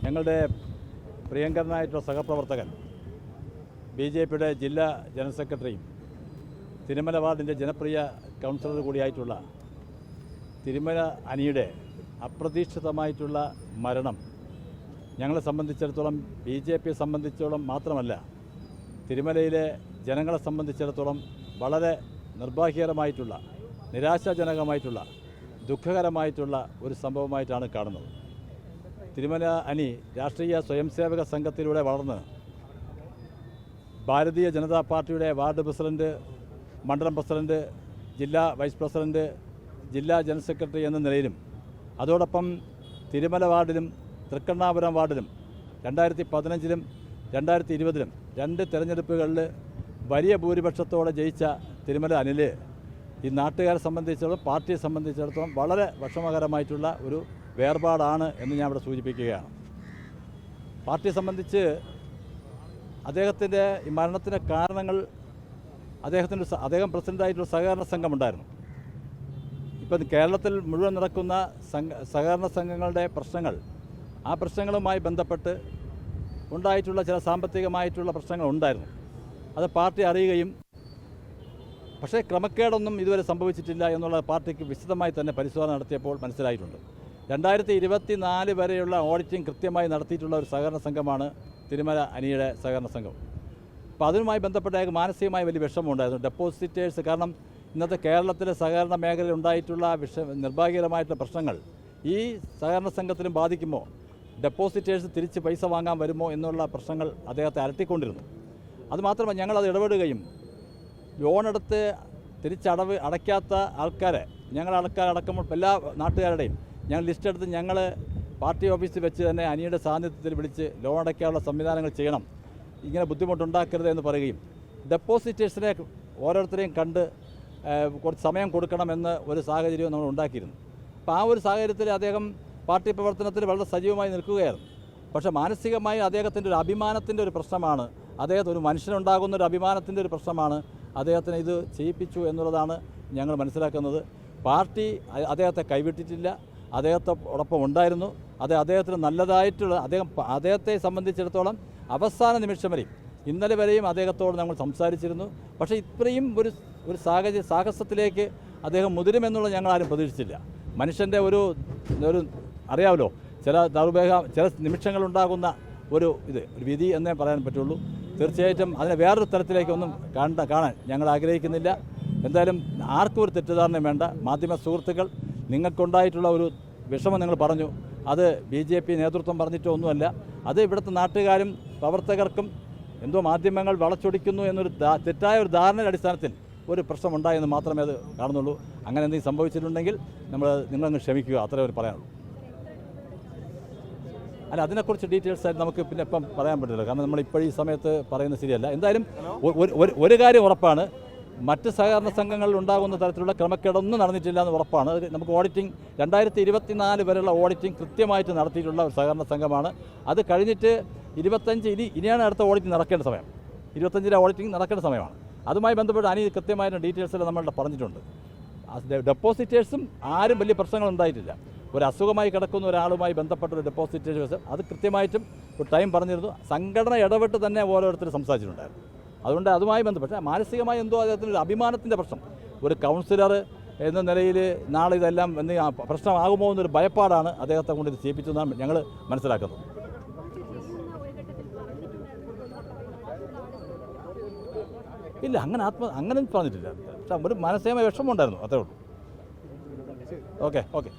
ഞങ്ങളുടെ പ്രിയങ്കരനായിട്ടുള്ള സഹപ്രവർത്തകൻ BJPയുടെ ജില്ലാ ജനറൽ സെക്രട്ടറിയും തിരുമല വാർഡിൻ്റെ ജനപ്രിയ കൗൺസിലർ കൂടിയായിട്ടുള്ള തിരുമല അനിയുടെ അപ്രതീക്ഷിതമായിട്ടുള്ള മരണം ഞങ്ങളെ സംബന്ധിച്ചിടത്തോളം BJPയെ സംബന്ധിച്ചിടത്തോളം മാത്രമല്ല തിരുമലയിലെ ജനങ്ങളെ സംബന്ധിച്ചിടത്തോളം വളരെ നിർഭാഗ്യകരമായിട്ടുള്ള നിരാശാജനകമായിട്ടുള്ള ദുഃഖകരമായിട്ടുള്ള ഒരു സംഭവമായിട്ടാണ് കാണുന്നത്. തിരുമല അനി രാഷ്ട്രീയ സ്വയംസേവക സംഘത്തിലൂടെ വളർന്ന് ഭാരതീയ ജനതാ പാർട്ടിയുടെ വാർഡ് പ്രസിഡന്റ്, മണ്ഡലം പ്രസിഡന്റ്, ജില്ലാ വൈസ് പ്രസിഡന്റ്, ജില്ലാ ജനറൽ സെക്രട്ടറി എന്ന നിലയിലും അതോടൊപ്പം തിരുമല വാർഡിലും തൃക്കണ്ണാപുരം വാർഡിലും 2015-ലും 2020-ലും 2 തെരഞ്ഞെടുപ്പുകളിൽ വലിയ ഭൂരിപക്ഷത്തോടെ ജയിച്ച തിരുമല അനിൽ ഈ നാട്ടുകാരെ സംബന്ധിച്ചിടത്തോളം പാർട്ടിയെ സംബന്ധിച്ചിടത്തോളം വളരെ വിഷമകരമായിട്ടുള്ള ഒരു വേർപാടാണ് എന്ന് ഞാൻ ഇവിടെ സൂചിപ്പിക്കുകയാണ്. പാർട്ടിയെ സംബന്ധിച്ച് അദ്ദേഹത്തിൻ്റെ ഈ മരണത്തിൻ്റെ കാരണങ്ങൾ അദ്ദേഹം പ്രസിഡൻ്റായിട്ടുള്ള സഹകരണ സംഘമുണ്ടായിരുന്നു. ഇപ്പം കേരളത്തിൽ മുഴുവൻ നടക്കുന്ന സഹകരണ സംഘങ്ങളുടെ പ്രശ്നങ്ങൾ, ആ പ്രശ്നങ്ങളുമായി ബന്ധപ്പെട്ട് ഉണ്ടായിട്ടുള്ള ചില സാമ്പത്തികമായിട്ടുള്ള പ്രശ്നങ്ങൾ ഉണ്ടായിരുന്നു. അത് പാർട്ടി അറിയുകയും പക്ഷേ ക്രമക്കേടൊന്നും ഇതുവരെ സംഭവിച്ചിട്ടില്ല എന്നുള്ള പാർട്ടിക്ക് വിശദമായി തന്നെ പരിശോധന നടത്തിയപ്പോൾ മനസ്സിലായിട്ടുണ്ട്. 2024 വരെയുള്ള ഓഡിറ്റിംഗ് കൃത്യമായി നടത്തിയിട്ടുള്ള ഒരു സഹകരണ സംഘമാണ് തിരുമല അനിയുടെ സഹകരണ സംഘം. അപ്പോൾ അതുമായി ബന്ധപ്പെട്ട മാനസികമായി വലിയ വിഷമമുണ്ടായിരുന്നു. ഡെപ്പോസിറ്റേഴ്സ്, കാരണം ഇന്നത്തെ കേരളത്തിലെ സഹകരണ മേഖലയിൽ ഉണ്ടായിട്ടുള്ള നിർഭാഗ്യകരമായിട്ടുള്ള പ്രശ്നങ്ങൾ ഈ സഹകരണ സംഘത്തിലും ബാധിക്കുമോ, ഡെപ്പോസിറ്റേഴ്സ് തിരിച്ച് പൈസ വാങ്ങാൻ വരുമോ എന്നുള്ള പ്രശ്നങ്ങൾ അദ്ദേഹത്തെ അലട്ടിക്കൊണ്ടിരുന്നു. അതുമാത്രമല്ല, ഞങ്ങളത് ഇടപെടുകയും ലോണെടുത്ത് അടയ്ക്കാത്ത ആൾക്കാരെ അടക്കമുള്ള എല്ലാ നാട്ടുകാരുടെയും ഞങ്ങൾ ലിസ്റ്റ് എടുത്ത് ഞങ്ങൾ പാർട്ടി ഓഫീസിൽ വെച്ച് തന്നെ അനിയുടെ സാന്നിധ്യത്തിൽ വിളിച്ച് ലോൺ അടയ്ക്കാനുള്ള സംവിധാനങ്ങൾ ചെയ്യണം, ഇങ്ങനെ ബുദ്ധിമുട്ടുണ്ടാക്കരുത് എന്ന് പറയുകയും ഡെപ്പോസിറ്റേഴ്സിനെ ഓരോരുത്തരെയും കണ്ട് കുറച്ച് സമയം കൊടുക്കണമെന്ന് ഒരു സാഹചര്യവും നമ്മൾ ഉണ്ടാക്കിയിരുന്നു. അപ്പോൾ ആ ഒരു സാഹചര്യത്തിൽ അദ്ദേഹം പാർട്ടി പ്രവർത്തനത്തിൽ വളരെ സജീവമായി നിൽക്കുകയായിരുന്നു. പക്ഷേ മാനസികമായി അദ്ദേഹത്തിൻ്റെ ഒരു അഭിമാനത്തിൻ്റെ ഒരു പ്രശ്നമാണ്, അദ്ദേഹത്തിന് ഒരു മനുഷ്യനുണ്ടാകുന്ന ഒരു അഭിമാനത്തിൻ്റെ ഒരു പ്രശ്നമാണ് അദ്ദേഹത്തിന് ഇത് ചെയ്യിപ്പിച്ചു എന്നുള്ളതാണ് ഞങ്ങൾ മനസ്സിലാക്കുന്നത്. പാർട്ടി അദ്ദേഹത്തെ കൈവിട്ടിട്ടില്ല, അദ്ദേഹത്തോടൊപ്പം ഉണ്ടായിരുന്നു. അദ്ദേഹത്തിന് നല്ലതായിട്ടുള്ള അദ്ദേഹത്തെ സംബന്ധിച്ചിടത്തോളം അവസാന നിമിഷം വരെയും ഇന്നലെ വരെയും അദ്ദേഹത്തോട് നമ്മൾ സംസാരിച്ചിരുന്നു. പക്ഷേ ഇത്രയും ഒരു സാഹസത്തിലേക്ക് അദ്ദേഹം മുതിരുമെന്നുള്ളത് ഞങ്ങളാരും പ്രതീക്ഷിച്ചില്ല. മനുഷ്യൻ്റെ ഒരു അറിയാമല്ലോ, ചില നിമിഷങ്ങളുണ്ടാകുന്ന ഒരു വിധി എന്നേ പറയാൻ പറ്റുള്ളൂ. തീർച്ചയായിട്ടും അതിനെ വേറൊരു തരത്തിലേക്കൊന്നും കാണാൻ ഞങ്ങൾ ആഗ്രഹിക്കുന്നില്ല. എന്തായാലും ആർക്കും ഒരു തെറ്റിദ്ധാരണ വേണ്ട. മാധ്യമ സുഹൃത്തുക്കൾ, നിങ്ങൾക്കുണ്ടായിട്ടുള്ള ഒരു വിഷമം നിങ്ങൾ പറഞ്ഞു, അത് BJP നേതൃത്വം പറഞ്ഞിട്ടോ ഒന്നുമല്ല. അത് ഇവിടുത്തെ നാട്ടുകാരും പ്രവർത്തകർക്കും എന്തോ മാധ്യമങ്ങൾ വളച്ചൊടിക്കുന്നു എന്നൊരു തെറ്റായ ഒരു ധാരണയുടെ അടിസ്ഥാനത്തിൽ ഒരു പ്രശ്നമുണ്ടായെന്ന് മാത്രമേ അത് കാണുന്നുള്ളൂ. അങ്ങനെ എന്തെങ്കിലും സംഭവിച്ചിട്ടുണ്ടെങ്കിൽ നിങ്ങളങ്ങ് ക്ഷമിക്കുക, അത്രേ ഒരു പറയാനുള്ളൂ. അല്ല, അതിനെക്കുറിച്ച് ഡീറ്റെയിൽസ് ആയിട്ട് നമുക്ക് പിന്നെ ഇപ്പം പറയാൻ പറ്റില്ല, കാരണം നമ്മളിപ്പോൾ ഈ സമയത്ത് പറയുന്നത് ശരിയല്ല. എന്തായാലും ഒരു കാര്യം ഉറപ്പാണ്, മറ്റ് സഹകരണ സംഘങ്ങളിൽ ഉണ്ടാകുന്ന തരത്തിലുള്ള ക്രമക്കേടൊന്നും നടന്നിട്ടില്ല എന്ന് ഉറപ്പാണ്. നമുക്ക് ഓഡിറ്റിംഗ് 2024 വരെയുള്ള ഓഡിറ്റിംഗ് കൃത്യമായിട്ട് നടത്തിയിട്ടുള്ള ഒരു സഹകരണ സംഘമാണ്. അത് കഴിഞ്ഞിട്ട് 25 ഇനിയാണ് അടുത്ത ഓഡിറ്റിംഗ് നടക്കേണ്ട സമയം. 25 ഓഡിറ്റിംഗ് നടക്കേണ്ട സമയമാണ്. അതുമായി ബന്ധപ്പെട്ട് കൃത്യമായിട്ട് ഡീറ്റെയിൽസ് നമ്മളുടെ പറഞ്ഞിട്ടുണ്ട്. ഡെപ്പോസിറ്റേഴ്സും ആരും വലിയ പ്രശ്നങ്ങൾ ഉണ്ടായിട്ടില്ല. ഒരു അസുഖമായി കിടക്കുന്ന ഒരാളുമായി ബന്ധപ്പെട്ട ഒരു ഡെപ്പോസിറ്റേഴ്സ് അത് കൃത്യമായിട്ടും ഒരു ടൈം പറഞ്ഞിരുന്നു. സംഘടന ഇടപെട്ട് തന്നെ ഓരോരുത്തർ സംസാരിച്ചിട്ടുണ്ടായിരുന്നു. അതുകൊണ്ട് അതുമായി ബന്ധപ്പെട്ട് മാനസികമായി എന്തോ അദ്ദേഹത്തിന് ഒരു അഭിമാനത്തിൻ്റെ പ്രശ്നം, ഒരു കൗൺസിലർ എന്ന നിലയിൽ നാളെ ഇതെല്ലാം പ്രശ്നമാകുമോ എന്നൊരു ഭയപ്പാടാണ് അദ്ദേഹത്തെ കൊണ്ട് ഇത് ചെയ്യിപ്പിച്ചതെന്നാണ് ഞങ്ങൾ മനസ്സിലാക്കുന്നത്. ഇല്ല, അങ്ങനെ പറഞ്ഞിട്ടില്ല. പക്ഷേ ഒരു മാനസികമായ വിഷമം ഉണ്ടായിരുന്നു, അത്രേ ഉള്ളൂ. ഓക്കെ.